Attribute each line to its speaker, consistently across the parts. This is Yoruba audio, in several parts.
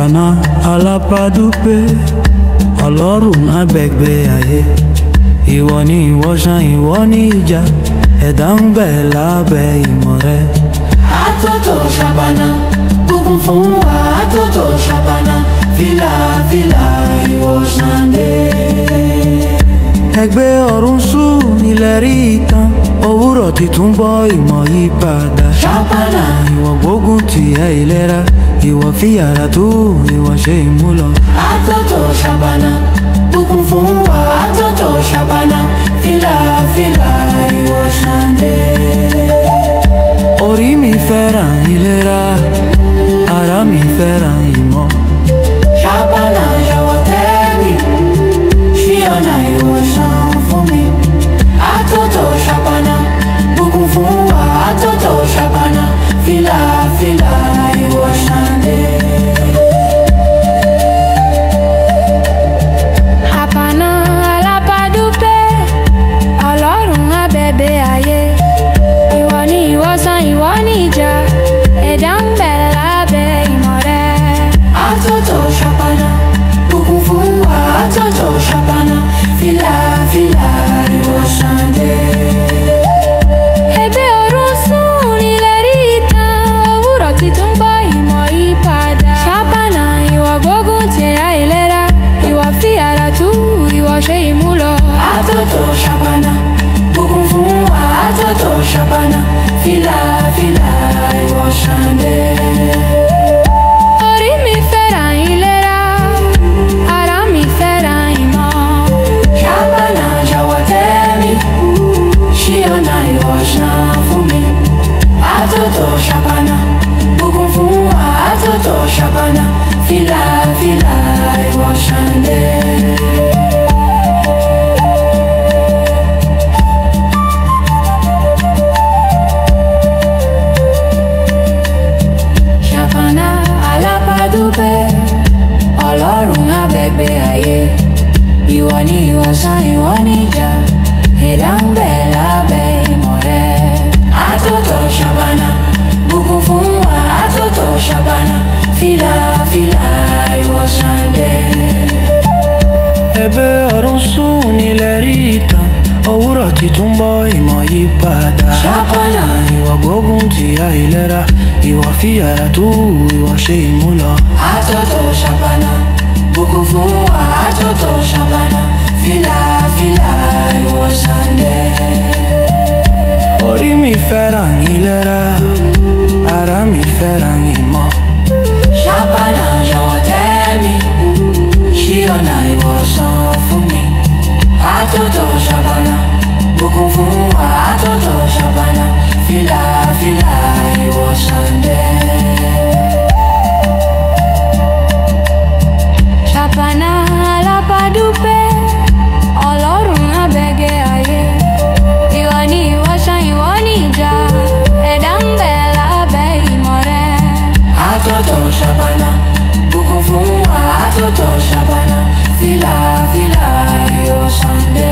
Speaker 1: Ṣàpàná alápàdúpẹ́ Ọlọ́run abẹ́gbẹ́ ayé. Ìwọ ni ìwọ ṣàn, ìwọ ni ìjà, ẹ̀dá ń bẹ lábẹ́ ìmọ̀ rẹ.
Speaker 2: Àtòtò Ṣàpàná, bùkún fún wa. Àtòtò Ṣàpàná, fìlà fìlà ìwọ ṣàndé.
Speaker 1: Ẹgbẹ́ ọ̀run sùn nílẹ̀ rí ìtàn, òwúrọ̀ títún bọ́ ìmọ̀ yí padà.
Speaker 2: Ṣàpàná,
Speaker 1: Ìwọ gbógun ti àìlera, ìwọ fi yàrá tú, ìwọ ṣe ìmúlọ.
Speaker 2: àtòtò Ṣàpàná, bùkún fún wa. Àtòtò Ṣàpàná, fìlà fìlà ìwọ ṣàndé.
Speaker 1: Orí mi fẹ́ràn ìlera, ara mi fẹ́ràn ìmọ̀.
Speaker 2: Ṣàpàná jọ̀wọ́ tẹ́ mi, ṣí ọ̀nà ìwòsàn fún mi. Àtòtò Ṣàpàná, bùkún fún wa. Àtòtò Ṣàpàná, fìlà fìlà ìwọ ṣàndé.
Speaker 3: Ṣàpàná alápàdúpẹ́ Ọlọ́run abẹ́gbẹ́ ayé. Ìwọ ni ìwòsàn, ìwọ ni ìjà, ẹ̀dá ń bẹ lábẹ́ ìmọ̀ rẹ.
Speaker 2: Àtòtò Ṣàpàná, bùkún fún wa. Àtòtò Ṣàpàná, fìlà fìlà ìwọ ṣàndé.
Speaker 3: Ẹgbẹ́ ọ̀run sùn nílẹ̀ rí ìtàn, òwúrọ̀ títún bọ́ ìmọ̀ yí padà. Ṣàpàná ìwọ gbógun ti àìlera, ìwọ fi ara tú, ìwọ ṣe ìmúlọ.
Speaker 2: Àtòtò Ṣàpàná, bùkún fún wa. Àtòtò Ṣàpàná, fìlà fìlà ìwọ ṣàndé.
Speaker 3: Orí mi fẹ́ràn ìlera, ara mi fẹ́ràn ìmọ̀.
Speaker 2: Ṣàpàná jọ̀wọ́ tẹ́ mi, ṣí ọ̀nà ìwòsàn fún mi. Àtòtò Ṣàpàná, bùkún fún wa. Àtòtò Ṣàpàná, fìlà fìlà ìwọ ṣàndé. Ṣàpàná alápàdúpẹ́ Ọlọ́run abẹ́gbẹ́ ayé. Ìwọ ni ìwòsàn, ìwọ ni ìjà, ẹ̀dá ń bẹ lábẹ́ ìmọ̀ rẹ. Àtòtò Ṣàpàná, bùkún fún wa. Àtòtò Ṣàpàná, fìlà fìlà ìwọ ṣàndé.
Speaker 1: Ẹgbẹ́ ọ̀run sùn nílẹ̀ rí ìtàn, òwúrọ̀ títún bọ́ ìmọ̀ yí padà.
Speaker 2: Ṣàpàná,
Speaker 1: Ìwọ gbógun ti àìlera, ìwọ fi yàrá tú, ìwọ ṣe ìmúlọ.
Speaker 2: àtòtò Ṣàpàná, bùkún fún wa. Àtòtò Ṣàpàná, fìlà fìlà ìwọ ṣàndé.
Speaker 1: Orí mi fẹ́ràn ìlera, ara mi fẹ́ràn ìmọ̀.
Speaker 2: Ṣàpàná jọ̀wọ́ tẹ́ mi, ṣí ọ̀nà ìwòsàn fún mi. Àtòtò Ṣàpàná, bùkún fún wa. Àtòtò Ṣàpàná, fìlà fìlà ìwọ ṣàndé.
Speaker 3: Ṣàpàná alápàdúpẹ́ Ọlọ́run abẹ́gbẹ́ ayé. Ìwọ ni ìwòsàn, ìwọ ni ìjà, ẹ̀dá ń bẹ lábẹ́ ìmọ̀ rẹ.
Speaker 2: Àtòtò Ṣàpàná, bùkún fún wa. Àtòtò Ṣàpàná, fìlà fìlà ìwọ ṣàndé.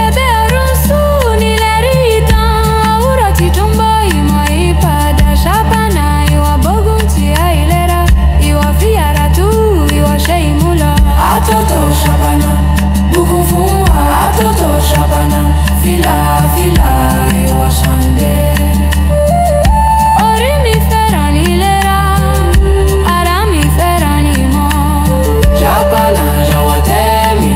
Speaker 3: Ẹgbẹ́ ọ̀run sùn nílẹ̀ rí ìtàn, òwúrọ̀ títún bọ́ ìmọ̀ yí padà. Ṣàpàná ìwọ gbógun ti àìlera, ìwọ fi ara tú, ìwọ ṣe ìmúlọ.
Speaker 2: Àtòtò Ṣàpàná, bùkún fún wa. Àtòtò Ṣàpàná, fìlà fìlà ìwọ ṣàndé.
Speaker 3: Orí mi fẹ́ràn ìlera, ara mi fẹ́ràn ìmọ̀.
Speaker 2: Ṣàpàná jọ̀wọ́ tẹ́ mi,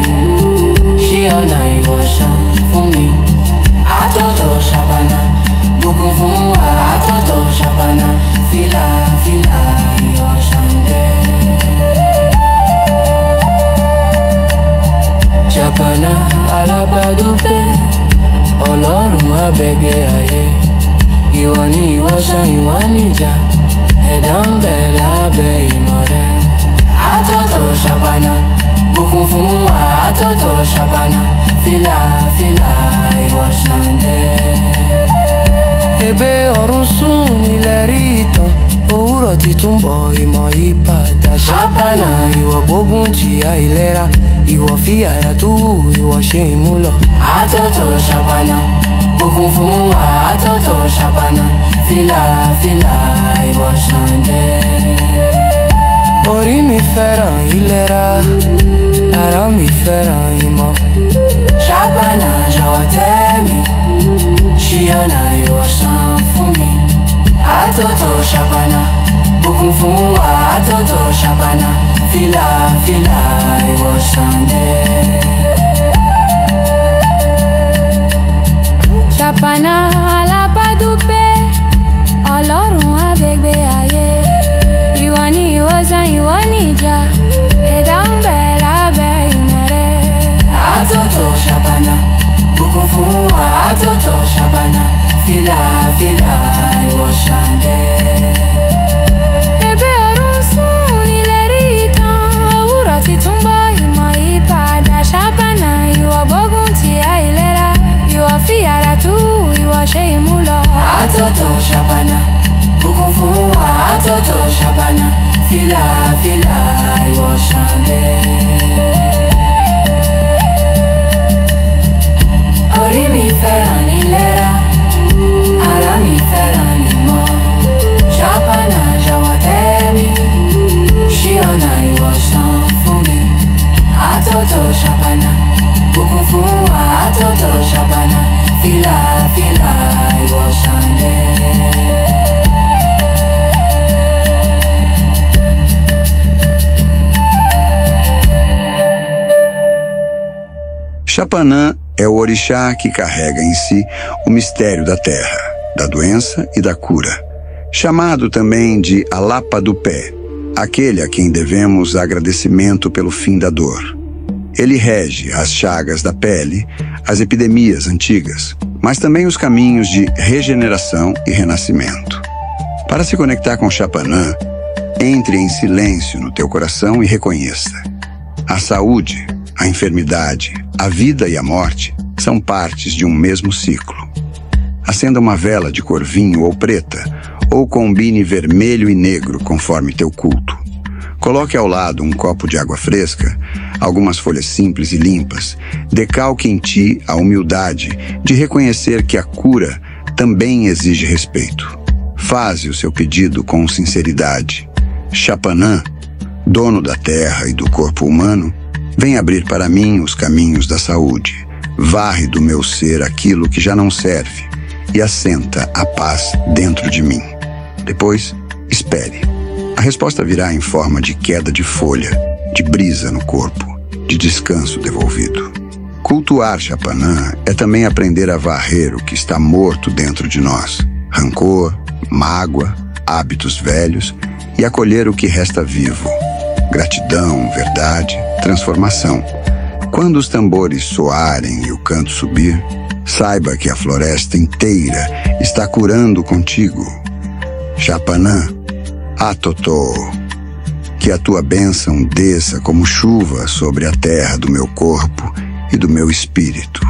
Speaker 2: ṣí ọ̀nà ìwòsàn fún mi. Àtòtò Ṣàpàná, bùkún fún wa. Àtòtò Ṣàpàná, fìlà fìlà ìwọ ṣàndé. Ṣàpàná alápàdúpẹ́ Ọlọ́run abẹ́gbẹ́ ayé. Ìwọ ni ìwòsàn, ìwọ ni ìjà, ẹ̀dá ń bẹ lábẹ́ ìmọ̀ rẹ. Àtòtò Ṣàpàná, bùkún fún wa. Àtòtò Ṣàpàná, fìlà fìlà ìwọ ṣàndé.
Speaker 1: Ẹgbẹ́ ọ̀run sùn nílẹ̀ rí ìtàn, òwúrọ̀ títún bọ̀ ìmọ̀ yí padà. Ṣàpàná ìwọ gbógun ti àìlera, ìwọ fi yàrá tú, ìwọ ṣe ìmúlọ.
Speaker 2: Àtòtò Ṣàpàná, bùkún fún wa. Àtòtò Ṣàpàná, fìlà fìlà ìwọ ṣàndé.
Speaker 1: orí mi fẹ́ràn ìlera, ara mi fẹ́ràn ìmọ̀.
Speaker 2: Ṣàpànà jọ̀wọ́ tẹ́ mi, ṣí ọ̀nà ìwòsàn fún mi. Àtótó Ṣàpànà, bùkún fún wa. Àtótó Ṣàpànà, fìlà fìlà ìwòsàn dé.
Speaker 3: Ṣàpànà alábàdúpẹ́, Ọlọ́run àgbègbè ayé. Ìwọ ni ìwòsàn, ìwọ ni ìjà, ẹ̀dá ń bẹ lábẹ́ ìmọ̀rẹ́.
Speaker 2: Àtótó Ṣàpànà, bùkún fún wa. Àtótó Ṣàpànà, fìlà fìlà ìwòsàn dé.
Speaker 3: Ẹ̀bẹ̀ ọ̀run sùn ìlérí kan, òwúrọ̀ ti tún bọ̀ ìmọ̀ ìpadà. Ṣàpànà ìwọ gbógun ti àìlera, ìwọ fi ara tú, ìwọ ṣe ìmúlọ.
Speaker 2: Àtótó Ṣàpànà, bùkún fún wa. Àtótó Ṣàpànà, fìlà fìlà ìwòsàn dé. Orí mi fẹ́ràn ìlera, ara mi fẹ́ràn ìmọ̀. Ṣàpànà jọ̀wọ́ tẹ́ mi, ṣí ọ̀nà ìwòsàn fún mi. Àtótó Ṣàpànà, bùkún fún wa. Àtótó Ṣàpànà, fìlà fìlà ìwòsàn dé.
Speaker 4: Xapanã é o orixá que carrega em si o mistério da terra, da doença e da cura, chamado também de Alapa do Pé, aquele a quem devemos agradecimento pelo fim da dor. Ele rege as chagas da pele, as epidemias antigas, mas também os caminhos de regeneração e renascimento. Para se conectar com Xapanã, entre em silêncio no teu coração e reconheça: a saúde, a enfermidade, a vida e a morte são partes de um mesmo ciclo. Acenda uma vela de cor vinho ou preta, ou combine vermelho e negro conforme teu culto. Coloque ao lado um copo de água fresca, algumas folhas simples e limpas. Decalque em ti a humildade de reconhecer que a cura também exige respeito. Faze o seu pedido com sinceridade. Xapanã, dono da terra e do corpo humano, vem abrir para mim os caminhos da saúde. Varre do meu ser aquilo que já não serve e assenta a paz dentro de mim. Depois, espere. A resposta virá em forma de queda de folha, de brisa no corpo, de descanso devolvido. Cultuar Xapanã é também aprender a varrer o que está morto dentro de nós. Rancor, mágoa, hábitos velhos, e acolher o que resta vivo. Gratidão, verdade, transformação. Quando os tambores soarem e o canto subir, saiba que a floresta inteira está curando contigo. Xapanã, Atotô, que a tua bênção desça como chuva sobre a terra do meu corpo e do meu espírito.